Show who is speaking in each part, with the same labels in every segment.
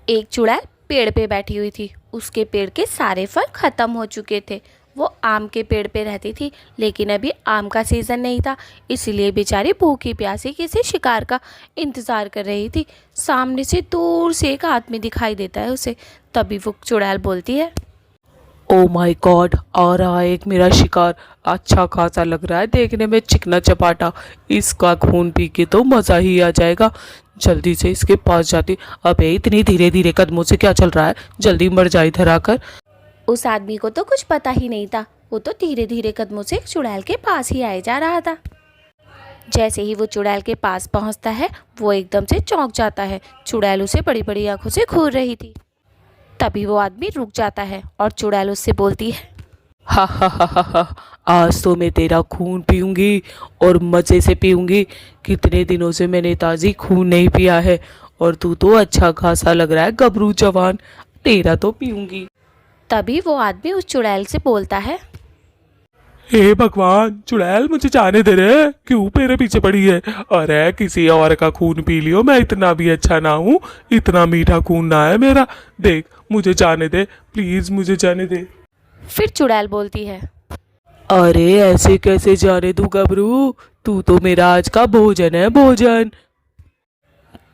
Speaker 1: एक चुड़ैल पेड़ पे बैठी हुई थी। उसके पेड़ के सारे फल खत्म हो चुके थे। वो आम के पेड़ पे रहती थी, लेकिन अभी आम का सीज़न नहीं था, इसीलिए बेचारी भूखी प्यासी किसी शिकार का इंतज़ार कर रही थी। सामने से दूर से एक आदमी दिखाई देता है उसे। तभी वो चुड़ैल बोलती है,
Speaker 2: ओ माय गॉड, आ रहा है एक मेरा शिकार। अच्छा खासा लग रहा है देखने में, चिकना चपाटा। इसका खून पी के तो मज़ा ही आ जाएगा। जल्दी से इसके पास जाती। अबे इतनी धीरे धीरे कदमों से क्या चल रहा है, जल्दी मर जा इधर आकर।
Speaker 1: उस आदमी को तो कुछ पता ही नहीं था। वो तो धीरे धीरे कदमों से चुड़ैल के पास ही आए जा रहा था। जैसे ही वो चुड़ैल के पास पहुंचता है, वो एकदम से चौंक जाता है। चुड़ैल उसे बड़ी बड़ी आंखों से घूर रही थी। तभी वो आदमी रुक जाता है और चुड़ैल उससे बोलती है,
Speaker 2: हा हा हा हा हा, आज तो मैं तेरा खून पीऊंगी और मज़े से पीऊंगी। कितने दिनों से मैंने ताज़ी खून नहीं पिया है, और तू तो अच्छा खासा लग रहा है गबरू जवान। तेरा तो पीऊंगी।
Speaker 1: तभी वो आदमी उस चुड़ैल से बोलता है,
Speaker 3: हे भगवान, चुड़ैल मुझे जाने दे रे, क्यों मेरे पीछे पड़ी है? अरे किसी और का खून पी लियो, मैं इतना भी अच्छा ना हूँ, इतना मीठा खून ना है मेरा। देख मुझे जाने दे, प्लीज मुझे जाने दे।
Speaker 1: फिर चुड़ैल बोलती है,
Speaker 2: अरे ऐसे कैसे जाने दूं गबरू, तू तो मेरा आज का भोजन है, भोजन।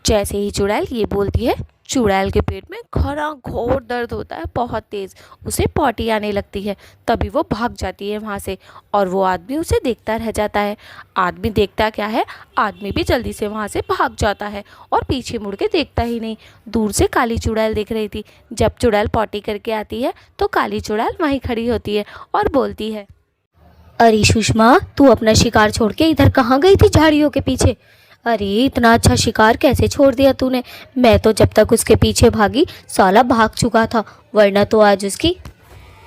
Speaker 1: जैसे ही चुड़ैल ये बोलती है, चुड़ैल के पेट में घना घोर दर्द होता है, बहुत तेज। उसे पॉटी आने लगती है। तभी वो भाग जाती है वहाँ से, और वो आदमी उसे देखता रह जाता है। आदमी देखता क्या है, आदमी भी जल्दी से वहाँ से भाग जाता है और पीछे मुड़ के देखता ही नहीं। दूर से काली चुड़ैल दिख रही थी। जब चुड़ैल पॉटी करके आती है तो काली चुड़ैल वहीं खड़ी होती है और बोलती है, अरे सुषमा, तू अपना शिकार छोड़ के इधर कहाँ गई थी झाड़ियों के पीछे? अरे इतना अच्छा शिकार कैसे छोड़ दिया तूने? मैं तो जब तक उसके पीछे भागी साला भाग चुका था, वरना तो आज उसकी।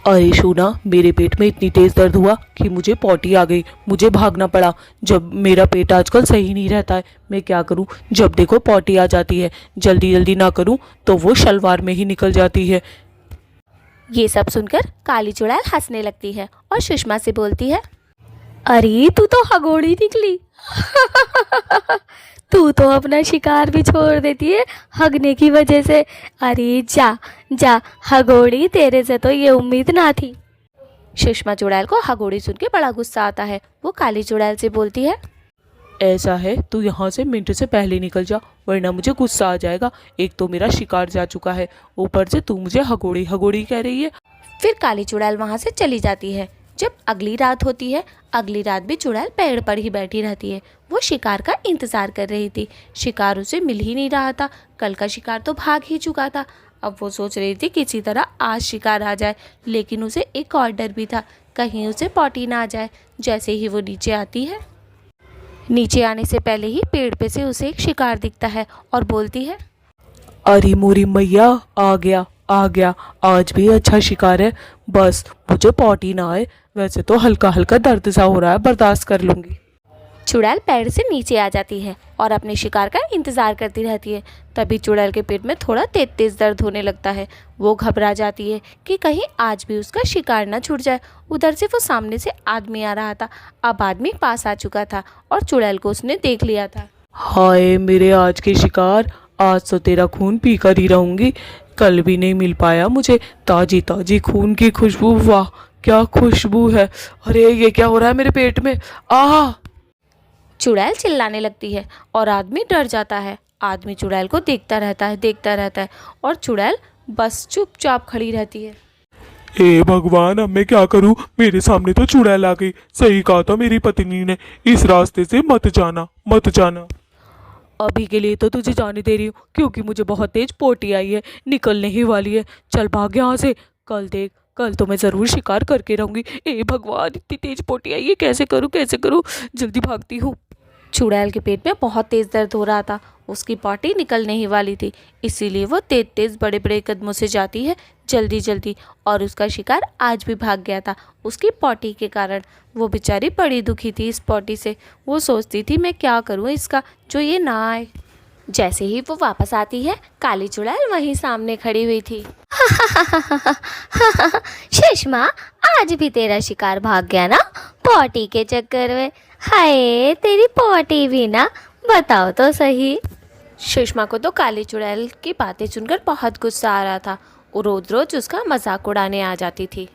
Speaker 2: अरे शूना, मेरे पेट में इतनी तेज दर्द हुआ कि मुझे पॉटी आ गई, मुझे भागना पड़ा। जब मेरा पेट आजकल सही नहीं रहता है, मैं क्या करूं? जब देखो पॉटी आ जाती है, जल्दी जल्दी ना करूं तो वो शलवार में ही निकल जाती है।
Speaker 1: ये सब सुनकर काली चुड़ैल हंसने लगती है और सुषमा से बोलती है, अरे तू तो हगोड़ी निकली। तू तो अपना शिकार भी छोड़ देती है हगने की वजह से। अरे जा जा हगोड़ी, तेरे से तो ये उम्मीद ना थी। सुषमा चुड़ैल को हगोड़ी सुन के बड़ा गुस्सा आता है। वो काली चुड़ैल से बोलती है,
Speaker 2: ऐसा है, तू यहाँ से मिनट से पहले निकल जा, वरना मुझे गुस्सा आ जाएगा। एक तो मेरा शिकार जा चुका है, ऊपर से तू मुझे हगोड़ी हगोड़ी कह रही है।
Speaker 1: फिर काली चुड़ैल वहाँ से चली जाती है। जब अगली रात होती है, अगली रात भी चुड़ैल पेड़ पर ही बैठी रहती है। वो शिकार का इंतज़ार कर रही थी। शिकार उसे मिल ही नहीं रहा था। कल का शिकार तो भाग ही चुका था। अब वो सोच रही थी किसी तरह आज शिकार आ जाए, लेकिन उसे एक और डर भी था, कहीं उसे पॉटी ना आ जाए। जैसे ही वो नीचे आती है, नीचे आने से पहले ही पेड़ पे से उसे एक शिकार दिखता है और बोलती है,
Speaker 2: अरे मोरी मैया, आ गया आ गया, आज भी अच्छा शिकार है। बस मुझे पॉटी ना आए, वैसे तो हल्का हल्का दर्द सा हो रहा है, बर्दाश्त कर लूंगी।
Speaker 1: चुड़ैल पेड़ से नीचे आ जाती है और अपने शिकार का इंतज़ार करती रहती है। तभी चुड़ैल के पेट में थोड़ा तेज तेज दर्द होने लगता है। वो घबरा जाती है कि कहीं आज भी उसका शिकार ना छूट जाए। उधर से वो सामने से आदमी आ रहा था। अब आदमी पास आ चुका था और चुड़ैल को उसने देख लिया था।
Speaker 2: हाय मेरे आज के शिकार, आज तो तेरा खून पी कर ही रहूंगी। कल भी नहीं मिल पाया मुझे ताजी ताजी खून की खुशबू। वाह क्या खुशबू है। अरे ये क्या हो रहा है मेरे पेट में? आ
Speaker 1: चुड़ैल चिल्लाने लगती है और आदमी डर जाता है। आदमी चुड़ैल को देखता रहता है, देखता रहता है, और चुड़ैल बस चुपचाप खड़ी रहती है।
Speaker 3: हे भगवान, अब मैं क्या करूं? मेरे सामने तो चुड़ैल आ गई। सही कहा था मेरी पत्नी ने, इस रास्ते से मत जाना, मत जाना।
Speaker 2: अभी के लिए तो तुझे जाने दे रही हूँ, क्योंकि मुझे बहुत तेज पोटी आई है, निकलने ही वाली है। चल भाग यहाँ से। कल देख, कल तो मैं ज़रूर शिकार करके रहूँगी। ए भगवान, इतनी तेज पोटी आई है, कैसे करूँ कैसे करूँ? जल्दी भागती हूँ।
Speaker 1: चुड़ैल के पेट में बहुत तेज़ दर्द हो रहा था। उसकी पॉटी निकलने ही वाली थी, इसीलिए वो तेज तेज बड़े बड़े कदमों से जाती है, जल्दी जल्दी। और उसका शिकार आज भी भाग गया था उसकी पॉटी के कारण। वो बेचारी बड़ी दुखी थी इस पॉटी से। वो सोचती थी मैं क्या करूँ इसका, जो ये ना आए। जैसे ही वो वापस आती है, काली चुड़ैल वहीं सामने खड़ी हुई थी। सुषमा, आज भी तेरा शिकार भाग गया ना पॉटी के चक्कर में? हाय तेरी पॉटी भी ना, बताओ तो सही। सुषमा को तो काली चुड़ैल की बातें सुनकर बहुत गुस्सा आ रहा था। वो रोज रोज उसका मजाक उड़ाने आ जाती थी।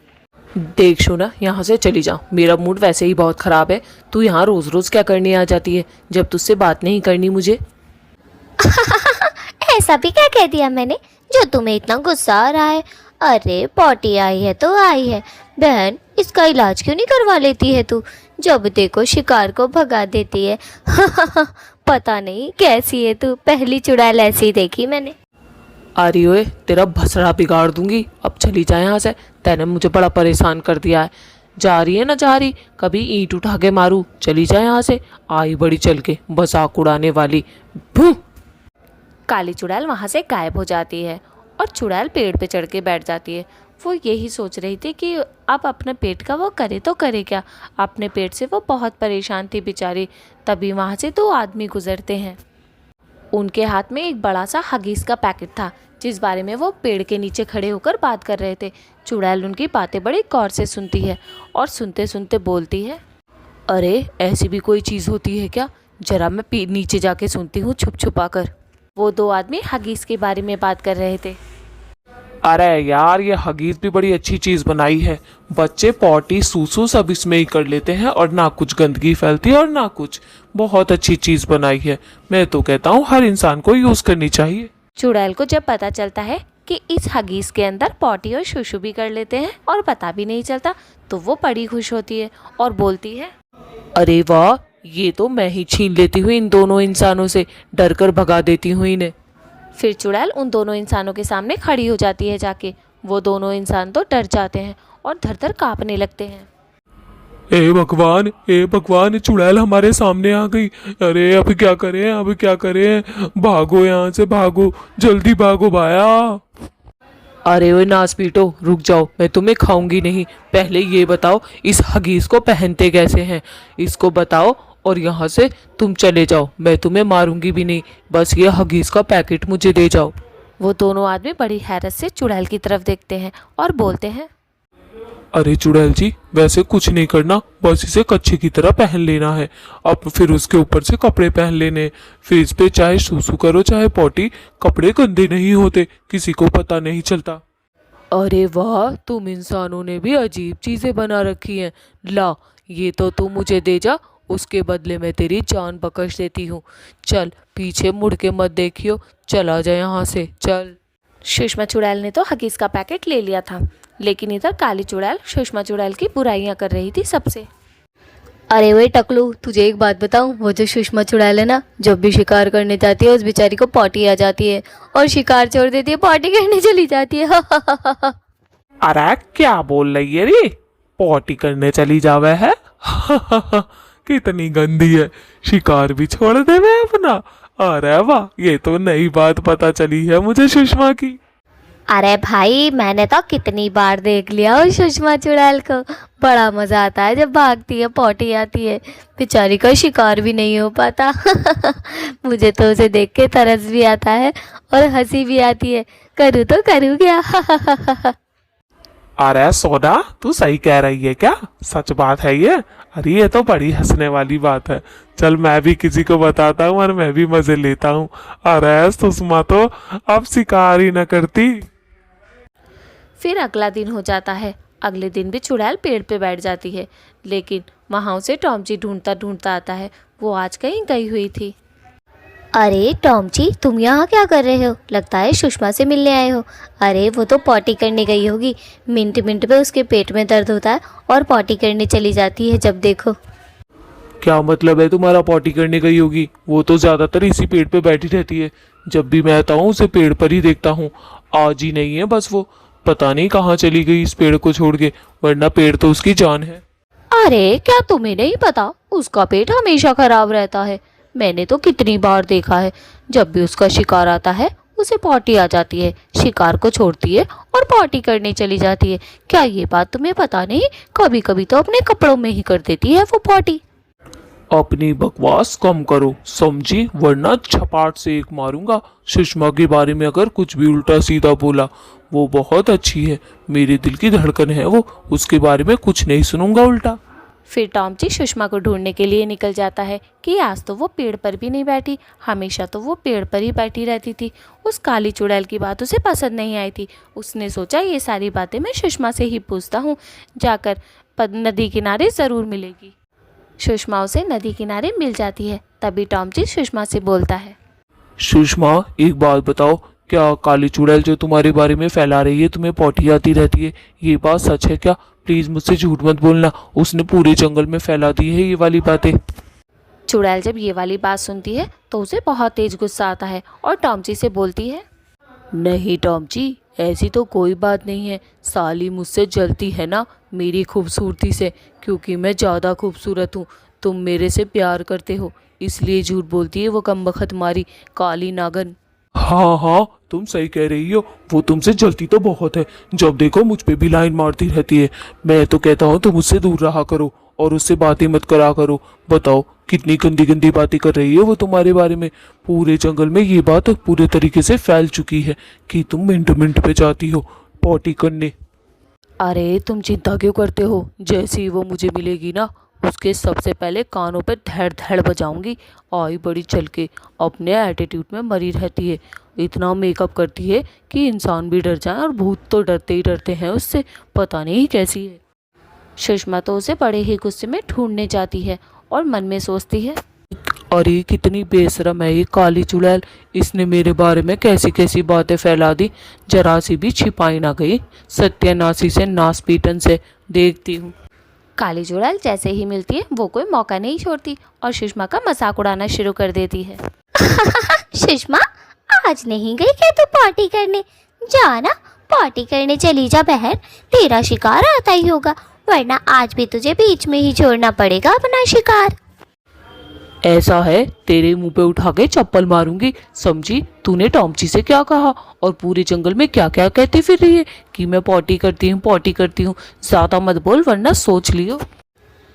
Speaker 2: देख शोना, यहाँ से चली जा, मेरा मूड वैसे ही बहुत ख़राब है। तू यहाँ रोज़ रोज़ क्या करने आ जाती है जब तुझसे बात नहीं करनी मुझे?
Speaker 4: ऐसा भी क्या कह दिया मैंने जो तुम्हें इतना गुस्सा आ रहा है? अरे पॉटी आई है तो आई है बहन, इसका इलाज क्यों नहीं करवा लेती है तू? जब देखो शिकार को भगा देती है। पता नहीं कैसी है तू, पहली चुड़ैल ऐसी देखी मैंने।
Speaker 2: अरे ओए, तेरा भसड़ा बिगाड़ दूंगी। अब चली जा यहाँ से, तैने मुझे बड़ा परेशान कर दिया है। जा रही है ना जा रही, कभी ईंट उठा के मारूं। चली जा यहाँ से, आई बड़ी चल के मजाक उड़ाने वाली। भूं।
Speaker 1: काली चुड़ैल वहाँ से गायब हो जाती है और चुड़ैल पेड़ पे चढ़ के बैठ जाती है। वो यही सोच रही थी कि अब अपने पेट का वो करे तो करे क्या। अपने पेट से वो बहुत परेशान थी बेचारी। तभी वहाँ से 2 आदमी गुजरते हैं। उनके हाथ में एक बड़ा सा हगीज का पैकेट था जिस बारे में वो पेड़ के नीचे खड़े होकर बात कर रहे थे। चुड़ैल उनकी बातें बड़ी गौर से सुनती है और सुनते सुनते बोलती है,
Speaker 2: अरे ऐसी भी कोई चीज़ होती है क्या? जरा मैं नीचे जाके सुनती हूँ छुप छुपा कर।
Speaker 1: वो 2 आदमी हगीज के बारे में बात कर रहे थे।
Speaker 3: अरे यार, ये हगीज भी बड़ी अच्छी चीज बनाई है। बच्चे पॉटी सूसू सब इसमें ही कर लेते हैं और ना कुछ गंदगी फैलती है और ना कुछ। बहुत अच्छी चीज बनाई है। मैं तो कहता हूँ हर इंसान को यूज करनी चाहिए।
Speaker 1: चुड़ैल को जब पता चलता है कि इस हगीज के अंदर पॉटी और शुशु भी कर लेते हैं और पता भी नहीं चलता, तो वो बड़ी खुश होती है और बोलती है,
Speaker 2: अरे वाह, ये तो मैं ही छीन लेती हूँ इन दोनों इंसानों से, डर कर भगा देती हूँ इन्हें।
Speaker 1: फिर चुड़ैल उन दोनों इंसानों के सामने खड़ी हो जाती है जाके। वो दोनों इंसान तो डर जाते हैं और धर धर कांपने लगते हैं।
Speaker 3: ए भगवान, चुड़ैल हमारे सामने आ गई। अरे अब क्या करें? भागो यहाँ से, भागो, जल्दी भागो भाया।
Speaker 2: अरे ओए नास पीटो, रुक जाओ, मैं तुम्हें खाऊंगी नहीं। पहले ये बताओ इस हगीज को पहनते कैसे हैं, इसको बताओ और यहाँ से तुम चले जाओ। मैं तुम्हें मारूंगी भी नहीं, बस ये हगीज का पैकेट मुझे दे जाओ।
Speaker 1: वो दोनों आदमी बड़ी हैरत से चुड़ैल की तरफ देखते हैं और बोलते हैं,
Speaker 3: अरे चुड़ैल जी, वैसे कुछ नहीं करना, बस इसे कच्छे की तरह पहन लेना है। अब फिर उसके ऊपर से कपड़े पहन लेने। फिर इस पे चाहे सूसू करो चाहे पॉटी, कपड़े गंदे नहीं होते, किसी को पता नहीं चलता।
Speaker 2: अरे वाह, तुम इंसानों ने भी अजीब चीजें बना रखी हैं। ला, ये तो तू मुझे दे जा, उसके बदले में तेरी जान बख्श देती हूँ। चल पीछे मुड़ के मत देखियो, चला जा यहाँ से, चल।
Speaker 1: सुषमा चुड़ैल ने तो हगीज का पैकेट ले लिया था, लेकिन इधर काली चुड़ैल सुषमा चुड़ैल की बुराइयां कर रही थी सबसे।
Speaker 4: अरे वही टकलू, तुझे एक बात बताऊं, वो जो सुषमा चुड़ैल है ना, जब भी शिकार करने जाती है उस बेचारी को पॉटी आ जाती है और शिकार छोड़ देती है, पॉटी करने चली जाती है।
Speaker 3: अरे क्या बोल रही है रे? पॉटी करने चली जावे है? कितनी गंदी है, शिकार भी छोड़ देवे अपना। अरे वाह, ये तो नई बात पता चली है मुझे सुषमा की।
Speaker 4: अरे भाई, मैंने तो कितनी बार देख लिया उस सुषमा चुड़ैल को। बड़ा मजा आता है जब भागती है, पॉटी आती है, बेचारी का शिकार भी नहीं हो पाता। मुझे तो उसे देख के तरस भी आता है और हंसी भी आती है। करूँ तो करूँ क्या?
Speaker 3: अरे सोना, तू सही कह रही है क्या? सच बात है ये? अरे ये तो बड़ी हंसने वाली बात है। चल मैं भी किसी को बताता हूँ और मैं भी मजे लेता हूँ। अरे सुषमा तो अब शिकार ही न करती।
Speaker 1: फिर अगला दिन हो जाता है। अगले दिन भी चुड़ैल पेड़ पे बैठ जाती है, लेकिन वहाँ उसे टॉमची ढूंढता ढूंढता आता है। वो आज कहीं गई हुई थी।
Speaker 4: अरे टॉमची, तुम यहाँ क्या कर रहे हो? लगता है सुषमा से मिलने आए हो। अरे वो तो पॉटी करने गई होगी। मिनट मिनट पे उसके पेट में दर्द होता है और पॉटी करने चली जाती है जब देखो।
Speaker 3: क्या मतलब है तुम्हारा? पॉटी करने गई होगी? वो तो ज्यादातर इसी पेड़ पे बैठी रहती है। जब भी मैं आता हूँ उसे पेड़ पर ही देखता हूँ। आज ही नहीं है बस, वो पता नहीं कहाँ चली गई इस पेड़ को छोड़ के, वरना पेड़ तो उसकी जान है।
Speaker 1: अरे क्या तुम्हें नहीं पता, उसका पेट हमेशा खराब रहता है। मैंने तो कितनी बार देखा है, जब भी उसका शिकार आता है उसे पॉटी आ जाती है, शिकार को छोड़ती है और पॉटी करने चली जाती है। क्या ये बात तुम्हें पता नहीं? कभी कभी तो अपने कपड़ों में ही कर देती है वो पॉटी।
Speaker 3: अपनी बकवास कम करो समझी, वरना छपाट से एक मारूंगा। सुषमा के बारे में अगर कुछ भी उल्टा सीधा बोला, वो बहुत अच्छी है, मेरे दिल की धड़कन है वो, उसके बारे में कुछ नहीं सुनूंगा उल्टा।
Speaker 1: फिर टॉमची सुषमा को ढूंढने के लिए निकल जाता है कि आज तो वो पेड़ पर भी नहीं बैठी, हमेशा तो वो पेड़ पर ही बैठी रहती थी। उस काली चुड़ैल की बात उसे पसंद नहीं आई थी। उसने सोचा ये सारी बातें मैं सुषमा से ही पूछता हूँ, जाकर नदी किनारे ज़रूर मिलेगी। सुषमा उसे नदी किनारे मिल जाती है। तभी टॉमची सुषमा से बोलता है,
Speaker 2: सुषमा एक बात बताओ, क्या काली चुड़ैल जो तुम्हारे बारे में फैला रही है तुम्हें पॉटी आती रहती है, ये बात सच है क्या? प्लीज मुझसे झूठ मत बोलना, उसने पूरे जंगल में फैला दी है ये वाली बातें।
Speaker 1: चुड़ैल जब ये वाली बात सुनती है तो उसे बहुत तेज गुस्सा आता है और टॉमची से बोलती है,
Speaker 2: नहीं टॉमची, ऐसी तो कोई बात नहीं है। साली मुझसे जलती है ना मेरी खूबसूरती से, क्योंकि मैं ज़्यादा खूबसूरत हूँ। तुम मेरे से प्यार करते हो इसलिए झूठ बोलती है वो कमबख्त मारी काली नागन।
Speaker 3: हाँ हाँ, तुम सही कह रही हो, वो तुमसे जलती तो बहुत है, जब देखो मुझ पे भी लाइन मारती रहती है। मैं तो कहता हूँ तुम उससे दूर रहा करो और उससे बातें मत करा करो। बताओ कितनी गंदी गंदी बातें कर रही है वो तुम्हारे बारे में। पूरे जंगल में ये बात पूरे तरीके से फैल चुकी है कि तुम मिनट मिनट पे जाती हो पॉटी करने।
Speaker 2: अरे तुम चिंता क्यों करते हो, जैसे ही वो मुझे मिलेगी ना उसके सबसे पहले कानों पे धड़ धड़ बजाऊंगी। आई बड़ी चल के अपने एटीट्यूड में मरी रहती है, इतना मेकअप करती है कि इंसान भी डर जाए, और भूत तो डरते ही डरते हैं उससे, पता नहीं कैसी है।
Speaker 1: सुषमा तो उसे बड़े ही गुस्से में ढूंढने जाती है और मन में सोचती है,
Speaker 2: अरे कितनी बेशरम है ये काली चुड़ैल, इसने मेरे बारे में कैसी कैसी बातें फैला दी, जरा सी भी छिपाई ना गई। सत्यानाशी से नास पीटन से देखती हूँ।
Speaker 1: काली चुड़ैल जैसे ही मिलती है वो कोई मौका नहीं छोड़ती और सुषमा का मजाक उड़ाना शुरू कर देती है।
Speaker 4: सुषमा, आज नहीं गई क्या तू पार्टी करने? जा ना, पार्टी करने चली जा बहन, तेरा शिकार आता ही होगा, वरना आज भी तुझे बीच में ही छोड़ना पड़ेगा अपना शिकार।
Speaker 2: ऐसा है तेरे मुंह पे उठा के चप्पल मारूंगी, समझी? तूने टॉमची से क्या कहा और पूरे जंगल में क्या क्या कहती फिर रही है कि मैं पॉटी करती हूँ। ज्यादा मत बोल वरना सोच लियो।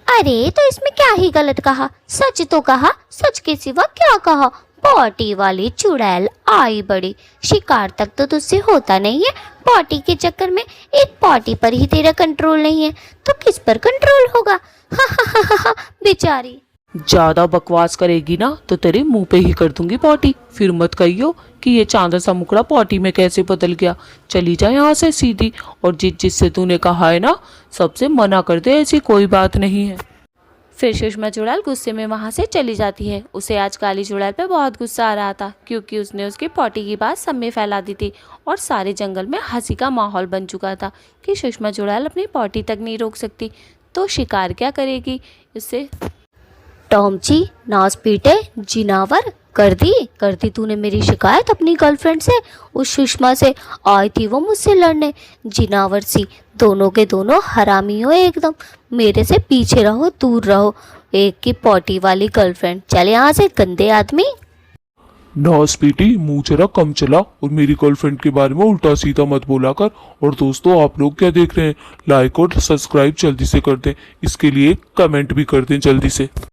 Speaker 4: अरे तो इसमें क्या ही गलत कहा, सच तो कहा, सच के सिवा क्या कहा। पॉटी वाली चुड़ैल आई बड़ी, शिकार तक तो तुझसे होता नहीं है। पॉटी के चक्कर में एक पॉटी पर ही तेरा कंट्रोल नहीं है तो किस पर कंट्रोल होगा? हा बेचारी।
Speaker 2: ज्यादा बकवास करेगी ना तो तेरे मुंह पे ही कर दूंगी पॉटी, फिर मत कहियो कि ये चांदा सा मुकड़ा पॉटी में कैसे बदल गया। चली जा यहाँ से सीधी, और जिससे तूने कहा है ना सबसे मना कर दे, ऐसी कोई बात नहीं है।
Speaker 1: फिर सुषमा चुड़ैल गुस्से में वहाँ से चली जाती है। उसे आज काली चुड़ैल पे बहुत गुस्सा आ रहा था क्योंकि उसने उसकी पॉटी की बात सब में फैला दी थी और सारे जंगल में हंसी का माहौल बन चुका था कि सुषमा चुड़ैल अपनी पॉटी तक नहीं रोक सकती तो शिकार क्या करेगी इससे।
Speaker 4: टॉमची, नास पीटे जिनावर, कर दी तूने मेरी शिकायत अपनी गर्लफ्रेंड से, उस सुषमा से। आई थी वो मुझसे लड़ने, जिनावर सी। दोनों के दोनों हरामी हो एकदम, मेरे से पीछे रहो, दूर रहो। एक की पॉटी वाली गर्लफ्रेंड, चल यहाँ से गंदे आदमी।
Speaker 3: ना स्पीटी, मुंह जरा कम चला और मेरी गर्लफ्रेंड के बारे में उल्टा सीधा मत बोला कर। और दोस्तों आप लोग क्या देख रहे हैं, लाइक और सब्सक्राइब जल्दी से कर दें, इसके लिए कमेंट भी कर दें जल्दी से।